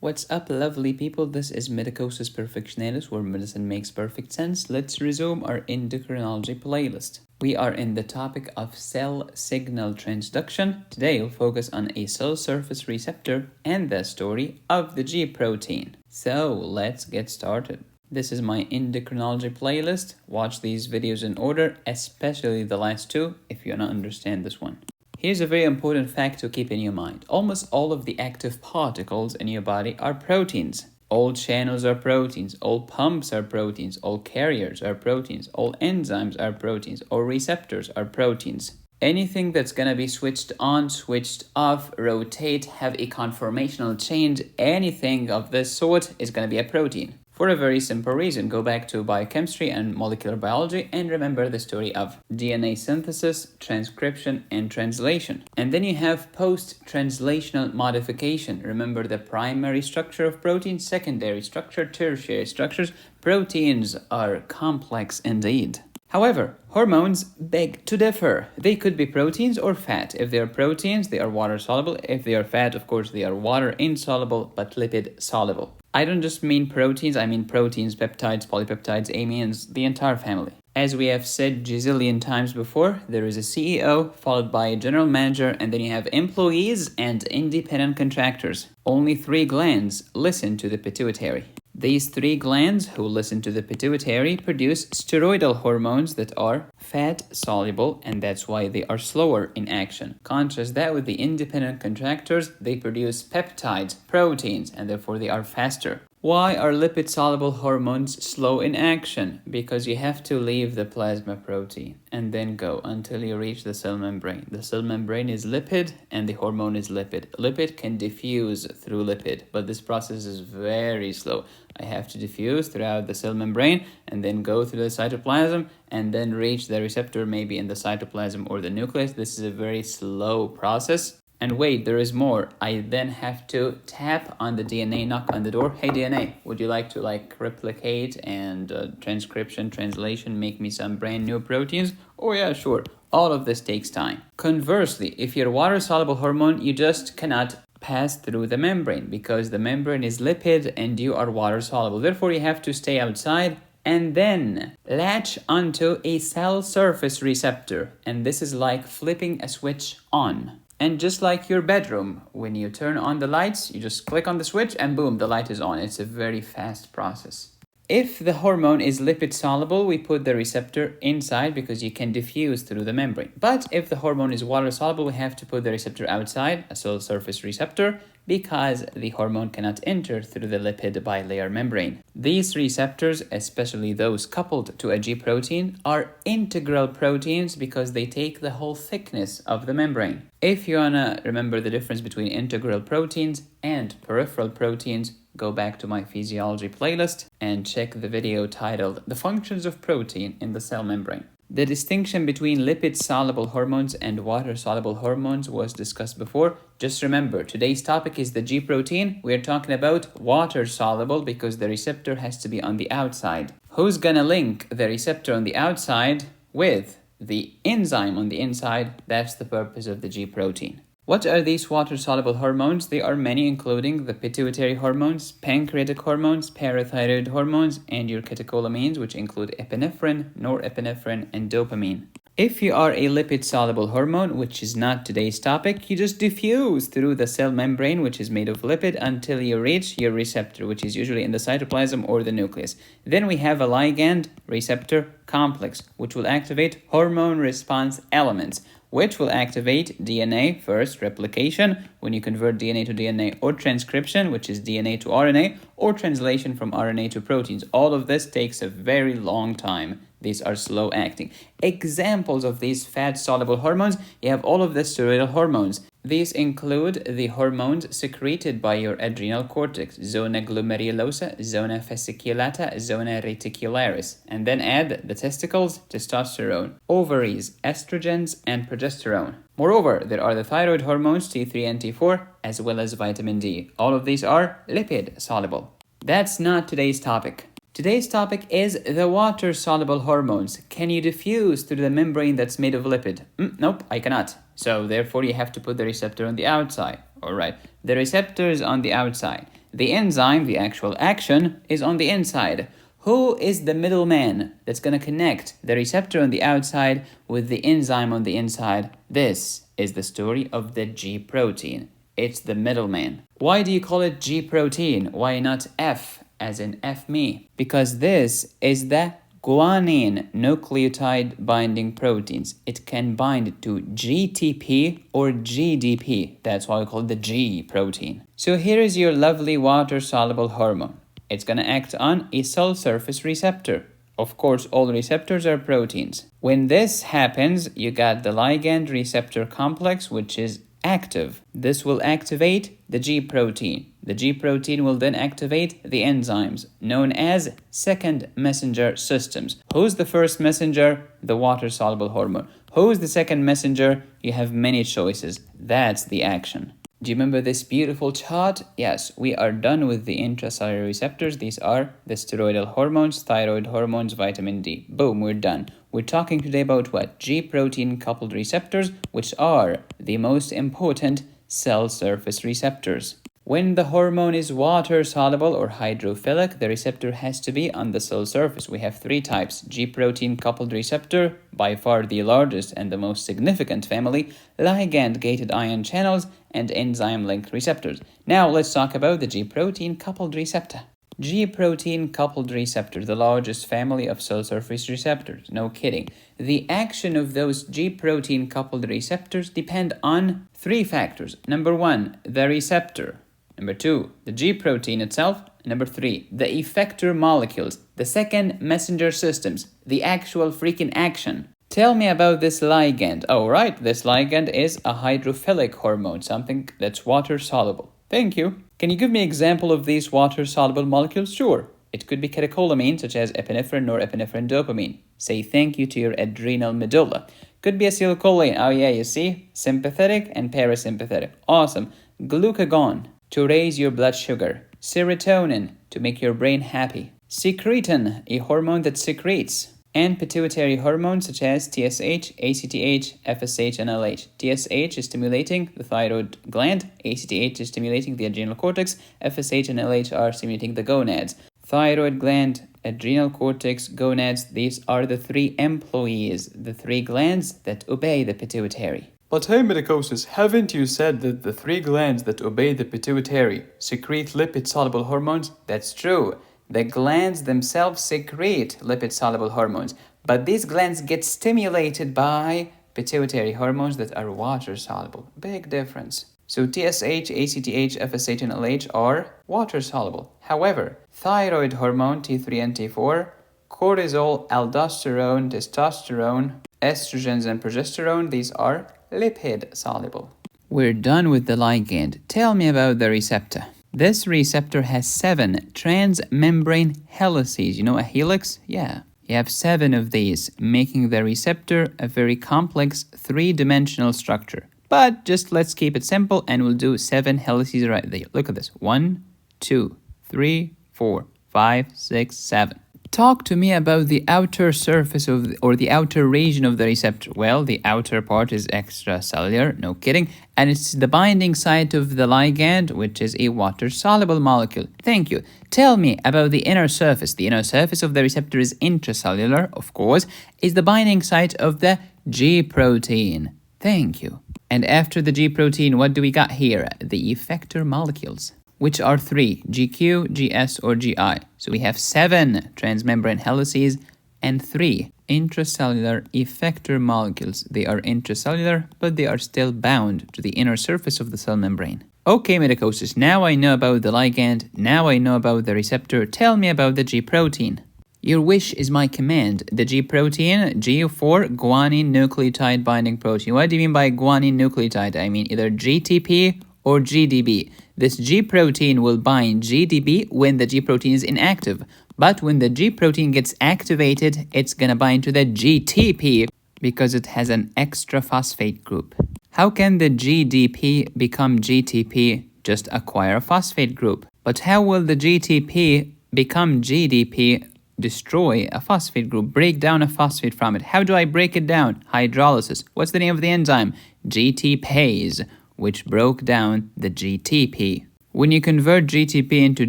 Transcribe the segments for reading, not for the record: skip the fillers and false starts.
What's up, lovely people? This is Medicosis Perfectionalis, where medicine makes perfect sense. Let's resume our endocrinology playlist. We are in the topic of cell signal transduction. Today, we'll focus on a cell surface receptor and the story of the GProtein. So, let's get started. This is my endocrinology playlist. Watch these videos in order, especially the last two, if you want to understand this one. Here's a very important fact to keep in your mind. Almost all of the active particles in your body are proteins. All channels are proteins, all pumps are proteins, all carriers are proteins, all enzymes are proteins, all receptors are proteins. Anything that's going to be switched on, switched off, rotate, have a conformational change, anything of this sort is going to be a protein. For a very simple reason, go back to biochemistry and molecular biology and remember the story of DNA synthesis, transcription, and translation. And then you have post-translational modification. Remember the primary structure of protein, secondary structure, tertiary structures. Proteins are complex indeed. However, hormones beg to differ. They could be proteins or fat. If they are proteins, they are water soluble. If they are fat, of course, they are water insoluble but lipid soluble. I don't just mean proteins, I mean proteins, peptides, polypeptides, amines, the entire family. As we have said gazillion times before, there is a CEO followed by a general manager, and then you have employees and independent contractors. Only 3 glands listen to the pituitary. These 3 glands who listen to the pituitary produce steroidal hormones that are fat-soluble, and that's why they are slower in action. Contrast that with the independent contractors, they produce peptides, proteins, and therefore they are faster. Why are lipid-soluble hormones slow in action? Because you have to leave the plasma protein and then go until you reach the cell membrane. The cell membrane is lipid and the hormone is lipid. Lipid can diffuse through lipid, but this process is very slow. I have to diffuse throughout the cell membrane and then go through the cytoplasm and then reach the receptor maybe in the cytoplasm or the nucleus. This is a very slow process. And wait, there is more. I then have to tap on the DNA, knock on the door. Hey DNA, would you like to replicate and transcription, translation, make me some brand new proteins? Oh yeah, sure. All of this takes time. Conversely, if you're water-soluble hormone, you just cannot pass through the membrane because the membrane is lipid and you are water-soluble. Therefore, you have to stay outside and then latch onto a cell surface receptor. And this is like flipping a switch on. And just like your bedroom, when you turn on the lights, you just click on the switch and boom, the light is on. It's a very fast process. If the hormone is lipid soluble, we put the receptor inside because you can diffuse through the membrane. But if the hormone is water soluble, we have to put the receptor outside, a cell surface receptor, because the hormone cannot enter through the lipid bilayer membrane. These receptors, especially those coupled to a G protein, are integral proteins because they take the whole thickness of the membrane. If you wanna remember the difference between integral proteins and peripheral proteins, go back to my physiology playlist and check the video titled The Functions of Protein in the Cell Membrane. The distinction between lipid-soluble hormones and water-soluble hormones was discussed before. Just remember, today's topic is the G protein. We're talking about water-soluble because the receptor has to be on the outside. Who's gonna link the receptor on the outside with the enzyme on the inside? That's the purpose of the G protein. What are these water-soluble hormones? They are many, including the pituitary hormones, pancreatic hormones, parathyroid hormones, and your catecholamines, which include epinephrine, norepinephrine, and dopamine. If you are a lipid-soluble hormone, which is not today's topic, you just diffuse through the cell membrane, which is made of lipid, until you reach your receptor, which is usually in the cytoplasm or the nucleus. Then we have a ligand receptor complex, which will activate hormone response elements, which will activate DNA, first replication, when you convert DNA to DNA, or transcription, which is DNA to RNA, or translation from RNA to proteins. All of this takes a very long time. These are slow acting. Examples of these fat-soluble hormones, you have all of the steroidal hormones. These include the hormones secreted by your adrenal cortex, zona glomerulosa, zona fasciculata, zona reticularis, and then add the testicles, testosterone, ovaries, estrogens, and progesterone. Moreover, there are the thyroid hormones T3 and T4, as well as vitamin D. All of these are lipid-soluble. That's not today's topic. Today's topic is the water-soluble hormones. Can you diffuse through the membrane that's made of lipid? Nope, I cannot. So therefore you have to put the receptor on the outside. Alright, the receptor is on the outside. The enzyme, the actual action, is on the inside. Who is the middleman that's going to connect the receptor on the outside with the enzyme on the inside? This is the story of the GProtein. It's the middleman. Why do you call it GProtein? Why not F, as in F-me? Because this is the guanine nucleotide binding proteins. It can bind to GTP or GDP. That's why we call it the G protein. So here is your lovely water-soluble hormone. It's going to act on a cell surface receptor. Of course, all receptors are proteins. When this happens, you got the ligand receptor complex, which is active. This will activate the G protein. The G protein will then activate the enzymes, known as second messenger systems. Who's the first messenger? The water-soluble hormone. Who's the second messenger? You have many choices. That's the action. Do you remember this beautiful chart? Yes, we are done with the intracellular receptors. These are the steroidal hormones, thyroid hormones, vitamin D. Boom, we're done. We're talking today about what? G-protein coupled receptors, which are the most important cell surface receptors. When the hormone is water-soluble or hydrophilic, the receptor has to be on the cell surface. We have three types: G-protein coupled receptor, by far the largest and the most significant family, ligand-gated ion channels, and enzyme-linked receptors. Now let's talk about the G-protein coupled receptor. G-protein coupled receptor, the largest family of cell surface receptors. No kidding. The action of those G-protein coupled receptors depend on three factors. Number one, the receptor. Number two, the G-protein itself. Number three, the effector molecules, the second messenger systems, the actual freaking action. Tell me about this ligand. Oh, right, this ligand is a hydrophilic hormone, something that's water-soluble. Thank you. Can you give me an example of these water-soluble molecules? Sure. It could be catecholamine, such as epinephrine, norepinephrine, dopamine. Say thank you to your adrenal medulla. Could be acetylcholine. Oh yeah, you see? Sympathetic and parasympathetic. Awesome. Glucagon, to raise your blood sugar. Serotonin, to make your brain happy. Secretin, a hormone that secretes. And pituitary hormones such as TSH, ACTH, FSH, and LH. TSH is stimulating the thyroid gland, ACTH is stimulating the adrenal cortex, FSH and LH are stimulating the gonads. Thyroid gland, adrenal cortex, gonads, these are the three employees, the three glands that obey the pituitary. But hey, medicosis, haven't you said that the three glands that obey the pituitary secrete lipid-soluble hormones? That's true. The glands themselves secrete lipid-soluble hormones, but these glands get stimulated by pituitary hormones that are water-soluble. Big difference. So TSH, ACTH, FSH, and LH are water-soluble. However, thyroid hormone T3 and T4, cortisol, aldosterone, testosterone, estrogens, and progesterone, these are lipid-soluble. We're done with the ligand. Tell me about the receptor. This receptor has 7 transmembrane helices. You know a helix? Yeah. You have 7 of these, making the receptor a very complex 3-dimensional structure. But just let's keep it simple and we'll do 7 helices right there. Look at this. 1, 2, 3, 4, 5, 6, 7. Talk to me about the outer surface of or the outer region of the receptor. Well, the outer part is extracellular, no kidding, and it's the binding site of the ligand, which is a water-soluble molecule. Thank you. Tell me about the inner surface. The inner surface of the receptor is intracellular, of course, is the binding site of the G protein. Thank you. And after the G protein, what do we got here? The effector molecules, which are 3, GQ, GS, or GI. So we have 7 transmembrane helices and 3 intracellular effector molecules. They are intracellular, but they are still bound to the inner surface of the cell membrane. Okay, medicosis, now I know about the ligand, now I know about the receptor. Tell me about the G protein. Your wish is my command. The G protein, G for guanine nucleotide binding protein. What do you mean by guanine nucleotide? I mean either GTP or GDB. This G protein will bind GDB when the G protein is inactive. But when the G protein gets activated, it's gonna bind to the GTP because it has an extra phosphate group. How can the GDP become GTP? Just acquire a phosphate group. But how will the GTP become GDP? Destroy a phosphate group, break down a phosphate from it. How do I break it down? Hydrolysis. What's the name of the enzyme? GTPase, which broke down the GTP. When you convert GTP into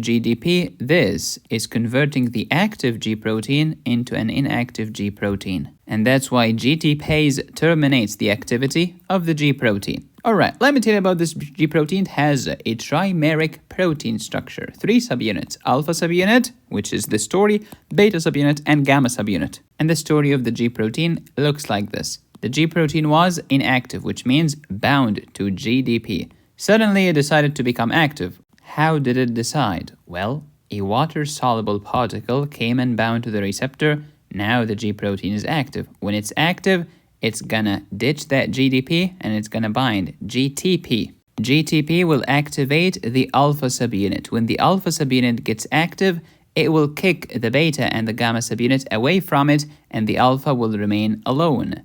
GDP, this is converting the active G protein into an inactive G protein. And that's why GTPase terminates the activity of the G protein. Alright, let me tell you about this G protein. It has a trimeric protein structure. 3 subunits. Alpha subunit, which is the story, beta subunit, and gamma subunit. And the story of the G protein looks like this. The G protein was inactive, which means bound to GDP. Suddenly it decided to become active. How did it decide? Well, a water-soluble particle came and bound to the receptor. Now the G protein is active. When it's active, it's gonna ditch that GDP and it's gonna bind GTP. GTP will activate the alpha subunit. When the alpha subunit gets active, it will kick the beta and the gamma subunit away from it, and the alpha will remain alone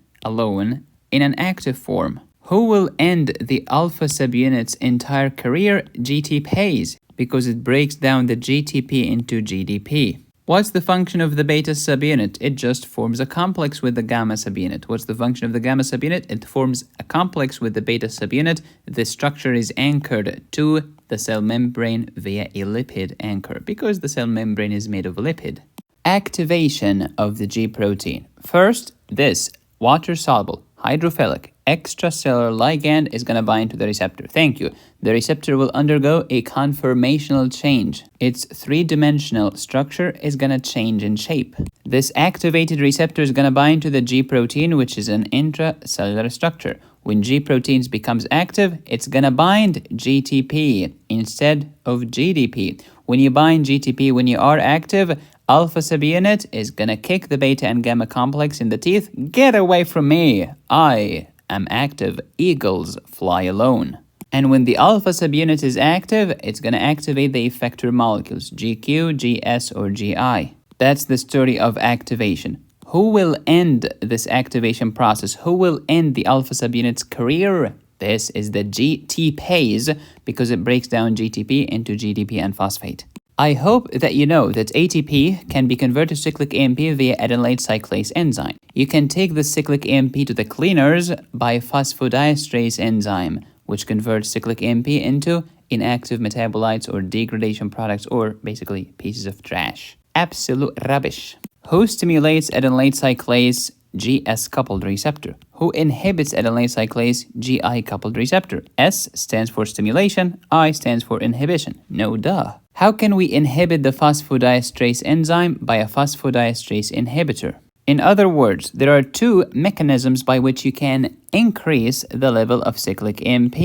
in an active form. Who will end the alpha subunit's entire career? GTPase, because it breaks down the GTP into GDP. What's the function of the beta subunit? It just forms a complex with the gamma subunit. What's the function of the gamma subunit? It forms a complex with the beta subunit. The structure is anchored to the cell membrane via a lipid anchor, because the cell membrane is made of a lipid. Activation of the G protein. First, this water-soluble, hydrophilic, extracellular ligand is going to bind to the receptor. Thank you. The receptor will undergo a conformational change. Its three-dimensional structure is going to change in shape. This activated receptor is going to bind to the G protein, which is an intracellular structure. When G proteins becomes active, it's going to bind GTP instead of GDP. When you bind GTP when you are active, alpha subunit is going to kick the beta and gamma complex in the teeth. Get away from me. I am active. Eagles fly alone. And when the alpha subunit is active, it's going to activate the effector molecules, GQ, GS, or GI. That's the story of activation. Who will end this activation process? Who will end the alpha subunit's career? This is the GTPase, because it breaks down GTP into GDP and phosphate. I hope that you know that ATP can be converted to cyclic AMP via adenylate cyclase enzyme. You can take the cyclic AMP to the cleaners by phosphodiesterase enzyme, which converts cyclic AMP into inactive metabolites or degradation products, or basically pieces of trash. Absolute rubbish. Who stimulates adenylate cyclase GS-coupled receptor? Who inhibits adenylate cyclase GI-coupled receptor? S stands for stimulation, I stands for inhibition. No duh. How can we inhibit the phosphodiesterase enzyme? By a phosphodiesterase inhibitor. In other words, there are two mechanisms by which you can increase the level of cyclic AMP.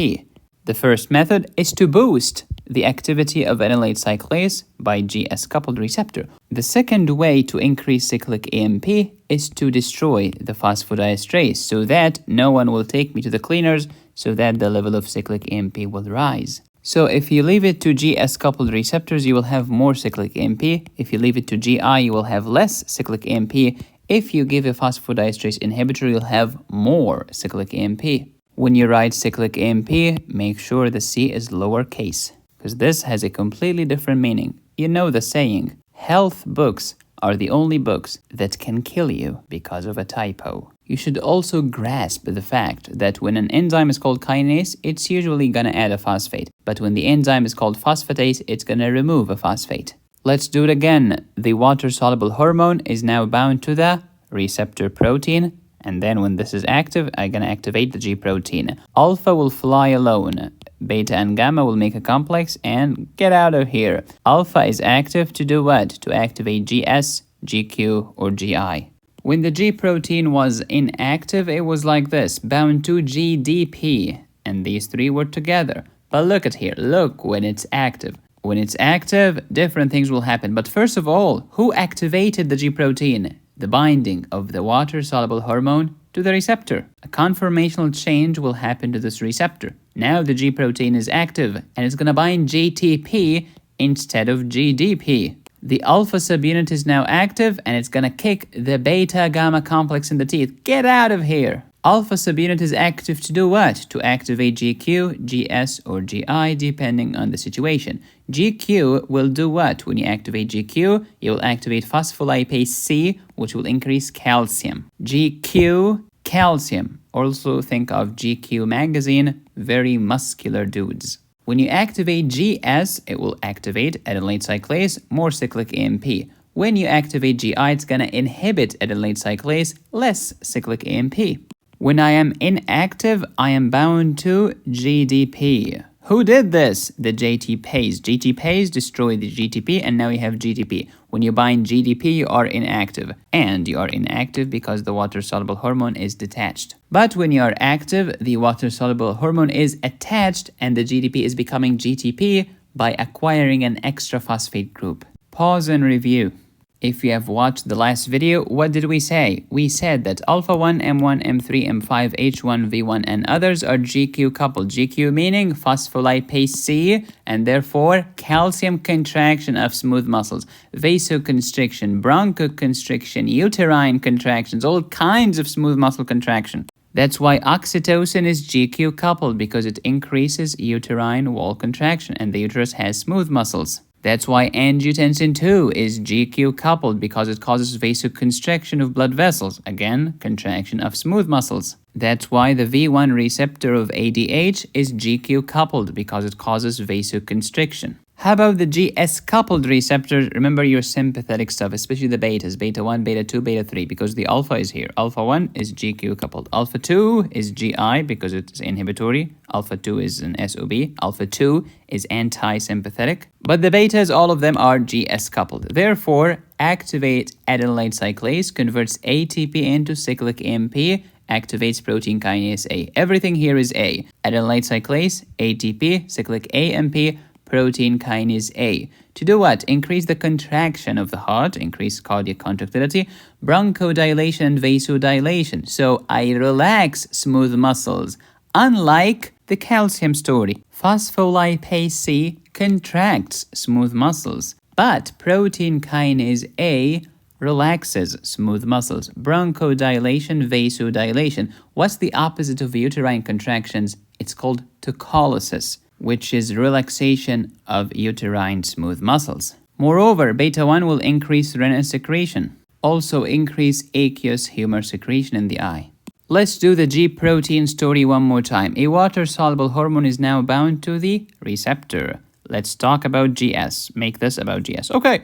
The first method is to boost the activity of adenylate cyclase by GS-coupled receptor. The second way to increase cyclic AMP is to destroy the phosphodiesterase, so that no one will take me to the cleaners, so that the level of cyclic AMP will rise. So if you leave it to GS-coupled receptors, you will have more cyclic AMP. If you leave it to GI, you will have less cyclic AMP. If you give a phosphodiesterase inhibitor, you'll have more cyclic AMP. When you write cyclic AMP, make sure the C is lowercase, because this has a completely different meaning. You know the saying, health books are the only books that can kill you because of a typo. You should also grasp the fact that when an enzyme is called kinase, it's usually going to add a phosphate. But when the enzyme is called phosphatase, it's going to remove a phosphate. Let's do it again. The water-soluble hormone is now bound to the receptor protein. And then when this is active, I'm going to activate the G protein. Alpha will fly alone. Beta and gamma will make a complex and get out of here. Alpha is active to do what? To activate GS, GQ, or GI. When the G protein was inactive, it was like this, bound to GDP. And these three were together. But look at here. Look when it's active. When it's active, different things will happen. But first of all, who activated the G protein? The binding of the water-soluble hormone to the receptor. A conformational change will happen to this receptor. Now the G protein is active and it's going to bind GTP instead of GDP. The alpha subunit is now active and it's going to kick the beta-gamma complex in the teeth. Get out of here! Alpha subunit is active to do what? To activate GQ, GS, or GI depending on the situation. GQ will do what? When you activate GQ, you will activate phospholipase C, which will increase calcium. GQ, calcium. Also think of GQ magazine, very muscular dudes. When you activate GS, it will activate adenylate cyclase, more cyclic AMP. When you activate GI, it's going to inhibit adenylate cyclase, less cyclic AMP. When I am inactive, I am bound to GDP. Who did this? The GTPase. GTPase destroyed the GTP, and now you have GTP. When you bind GDP, you are inactive. And you are inactive because the water-soluble hormone is detached. But when you are active, the water-soluble hormone is attached, and the GDP is becoming GTP by acquiring an extra phosphate group. Pause and review. If you have watched the last video, what did we say? We said that alpha-1, M1, M3, M5, H1, V1, and others are GQ coupled. GQ meaning phospholipase C, and therefore calcium contraction of smooth muscles, vasoconstriction, bronchoconstriction, uterine contractions, all kinds of smooth muscle contraction. That's why oxytocin is GQ coupled, because it increases uterine wall contraction, and the uterus has smooth muscles. That's why angiotensin II is GQ coupled, because it causes vasoconstriction of blood vessels, again, contraction of smooth muscles. That's why the V1 receptor of ADH is GQ coupled, because it causes vasoconstriction. How about the GS coupled receptors? Remember your sympathetic stuff, especially the betas, beta 1, beta 2, beta 3, because the alpha is here. Alpha 1 is GQ coupled. Alpha 2 is GI because it's inhibitory. Alpha 2 is an SOB. Alpha 2 is anti-sympathetic. But the betas, all of them are GS coupled. Therefore, activate adenylate cyclase, converts ATP into cyclic AMP, activates protein kinase A. Everything here is A. Adenylate cyclase, ATP, cyclic AMP, protein kinase A. To do what? Increase the contraction of the heart, increase cardiac contractility, bronchodilation, and vasodilation. So I relax smooth muscles. Unlike the calcium story, phospholipase C contracts smooth muscles, but protein kinase A relaxes smooth muscles. Bronchodilation, vasodilation. What's the opposite of uterine contractions? It's called taucolysis, which is relaxation of uterine smooth muscles. Moreover, beta 1 will increase renin secretion, also increase aqueous humor secretion in the eye. Let's do the GProtein story one more time. A water-soluble hormone is now bound to the receptor. Let's talk about GS. Make this about GS. Okay,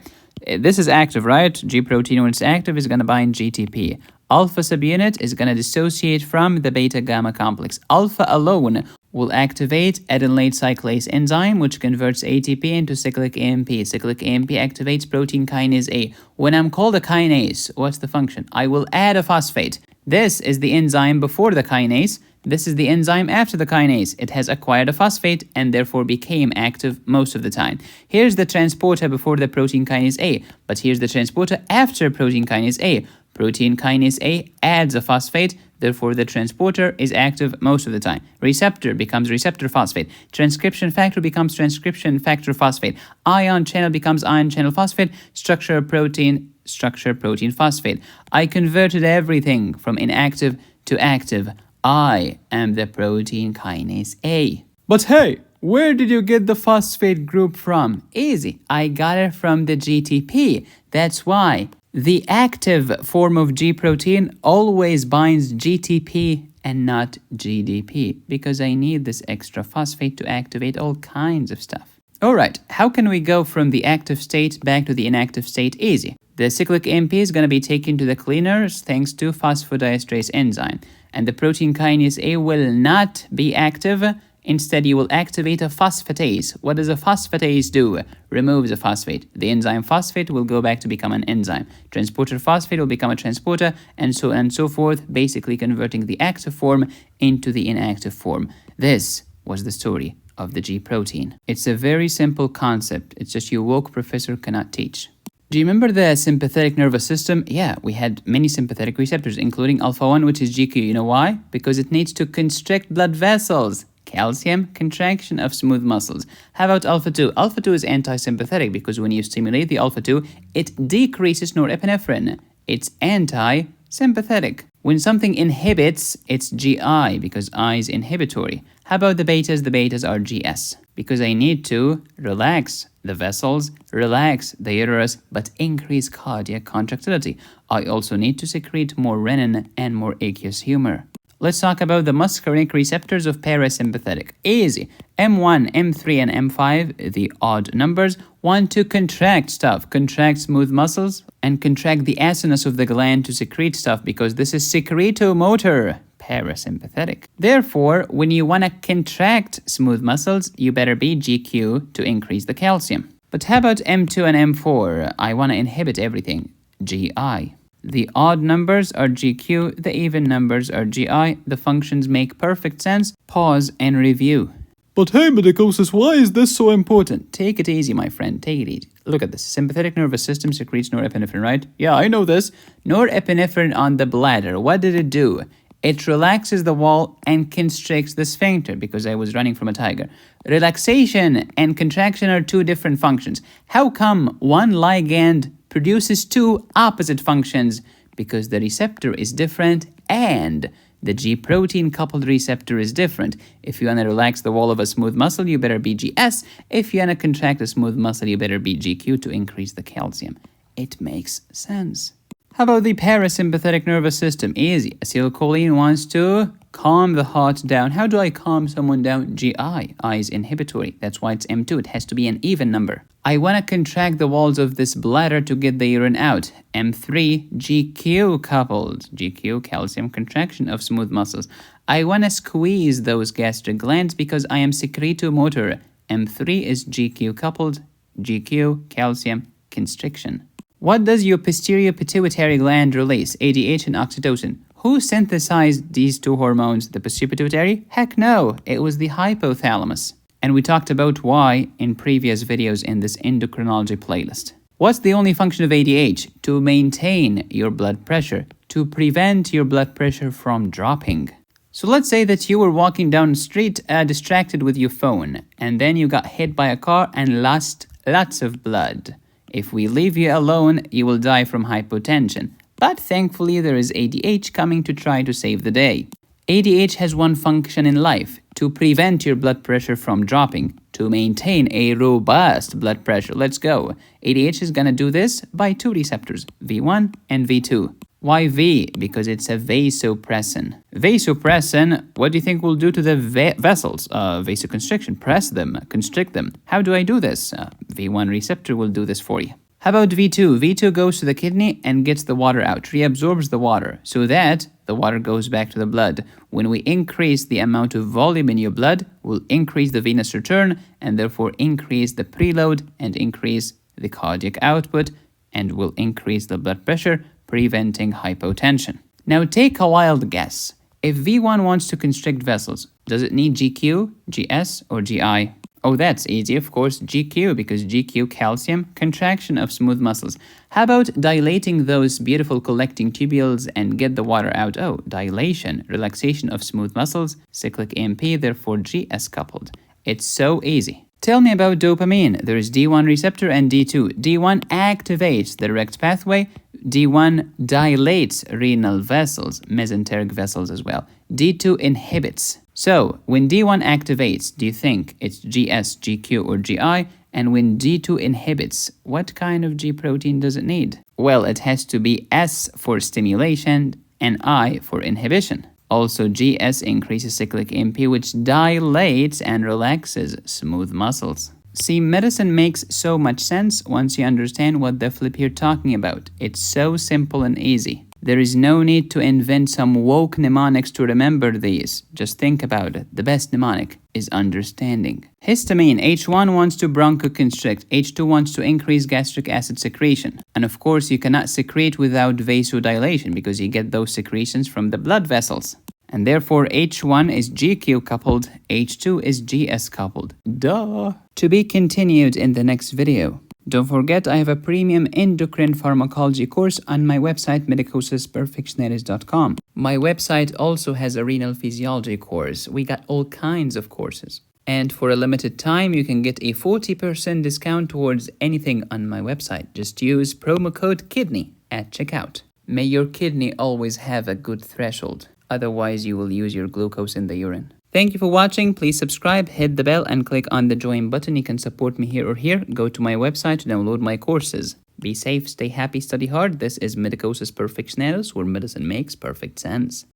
this is active, right? GProtein, when it's active, is going to bind GTP. Alpha subunit is going to dissociate from the beta-gamma complex. Alpha alone will activate adenylate cyclase enzyme, which converts ATP into cyclic AMP. Cyclic AMP activates protein kinase A. When I'm called a kinase, what's the function? I will add a phosphate. This is the enzyme before the kinase. This is the enzyme after the kinase. It has acquired a phosphate and therefore became active most of the time. Here's the transporter before the protein kinase A, but here's the transporter after protein kinase A. Protein kinase A adds a phosphate, therefore the transporter is active most of the time. Receptor becomes receptor phosphate. Transcription factor becomes transcription factor phosphate. Ion channel becomes ion channel phosphate. Structure protein phosphate. I converted everything from inactive to active. I am the protein kinase A. But hey, where did you get the phosphate group from? Easy. I got it from the GTP. That's why the active form of GProtein always binds GTP and not GDP, because I need this extra phosphate to activate all kinds of stuff. Alright, how can we go from the active state back to the inactive state? Easy. The cyclic AMP is going to be taken to the cleaners thanks to phosphodiesterase enzyme. And the protein kinase A will not be active. Instead, you will activate a phosphatase. What does a phosphatase do? Removes a phosphate. The enzyme phosphate will go back to become an enzyme. Transporter phosphate will become a transporter, and so on and so forth, basically converting the active form into the inactive form. This was the story of the G protein. It's a very simple concept. It's just your woke professor cannot teach. Do you remember the sympathetic nervous system? Yeah, we had many sympathetic receptors, including alpha-1, which is GQ. You know why? Because it needs to constrict blood vessels. Calcium, contraction of smooth muscles. How about alpha-2? Alpha-2 is anti-sympathetic because when you stimulate the alpha-2, it decreases norepinephrine. It's anti-sympathetic. When something inhibits, it's GI because I is inhibitory. How about the betas? The betas are GS because I need to relax the vessels, relax the uterus, but increase cardiac contractility. I also need to secrete more renin and more aqueous humor. Let's talk about the muscarinic receptors of parasympathetic. Easy. M1, M3, and M5, the odd numbers, want to contract stuff, contract smooth muscles, and contract the acinus of the gland to secrete stuff because this is secretomotor, parasympathetic. Therefore, when you want to contract smooth muscles, you better be GQ to increase the calcium. But how about M2 and M4? I want to inhibit everything, GI. The odd numbers are GQ, the even numbers are GI. The functions make perfect sense. Pause and review. But hey, medicosis, why is this so important? Take it easy, my friend. Take it easy. Look at this. Sympathetic nervous system secretes norepinephrine, right? Yeah, I know this. Norepinephrine on the bladder. What did it do? It relaxes the wall and constricts the sphincter because I was running from a tiger. Relaxation and contraction are two different functions. How come one ligand produces two opposite functions? Because the receptor is different and the GProtein coupled receptor is different. If you want to relax the wall of a smooth muscle, you better be GS. If you want to contract a smooth muscle, you better be GQ to increase the calcium. It makes sense. How about the parasympathetic nervous system? Easy. Acetylcholine wants to calm the heart down. How do I calm someone down? GI. I is inhibitory. That's why it's M2. It has to be an even number. I want to contract the walls of this bladder to get the urine out. M3, GQ coupled. GQ, calcium contraction of smooth muscles. I want to squeeze those gastric glands because I am secretomotor. M3 is GQ coupled. GQ, calcium constriction. What does your posterior pituitary gland release? ADH and oxytocin. Who synthesized these two hormones? The posterior pituitary? Heck no, it was the hypothalamus. And we talked about why in previous videos in this endocrinology playlist. What's the only function of ADH? To maintain your blood pressure, to prevent your blood pressure from dropping. So let's say that you were walking down the street distracted with your phone, and then you got hit by a car and lost lots of blood. If we leave you alone, you will die from hypotension. But thankfully, there is ADH coming to try to save the day. ADH has one function in life, to prevent your blood pressure from dropping, to maintain a robust blood pressure. Let's go. ADH is going to do this by two receptors, V1 and V2. Why V? Because it's a vasopressin. Vasopressin, what do you think will do to the vessels? Vasoconstriction. Press them, constrict them. How do I do this? V1 receptor will do this for you. How about V2? V2 goes to the kidney and gets the water out, reabsorbs the water, so that the water goes back to the blood. When we increase the amount of volume in your blood, we'll increase the venous return and therefore increase the preload and increase the cardiac output and will increase the blood pressure, preventing hypotension. Now take a wild guess. If V1 wants to constrict vessels, does it need GQ, GS, or GI? Oh, that's easy, of course, GQ, because GQ, calcium, contraction of smooth muscles. How about dilating those beautiful collecting tubules and get the water out? Oh, dilation, relaxation of smooth muscles, cyclic AMP, therefore GS coupled. It's so easy. Tell me about dopamine. There is D1 receptor and D2. D1 activates the direct pathway. D1 dilates renal vessels, mesenteric vessels as well. D2 inhibits. So, when D1 activates, do you think it's GS, GQ, or GI? And when D2 inhibits, what kind of G protein does it need? Well, it has to be S for stimulation and I for inhibition. Also, GS increases cyclic AMP, which dilates and relaxes smooth muscles. See, medicine makes so much sense once you understand what the flip you're talking about. It's so simple and easy. There is no need to invent some woke mnemonics to remember these. Just think about it. The best mnemonic is understanding. Histamine, H1 wants to bronchoconstrict, H2 wants to increase gastric acid secretion. And of course, you cannot secrete without vasodilation because you get those secretions from the blood vessels. And therefore, H1 is GQ coupled, H2 is GS coupled. Duh! To be continued in the next video. Don't forget, I have a premium endocrine pharmacology course on my website, medicosisperfectionalis.com. My website also has a renal physiology course. We got all kinds of courses. And for a limited time, you can get a 40% discount towards anything on my website. Just use promo code KIDNEY at checkout. May your kidney always have a good threshold. Otherwise, you will use your glucose in the urine. Thank you for watching. Please subscribe, hit the bell, and click on the join button. You can support me here or here. Go to my website to download my courses. Be safe, stay happy, study hard. This is Medicosis Perfectionalis, where medicine makes perfect sense.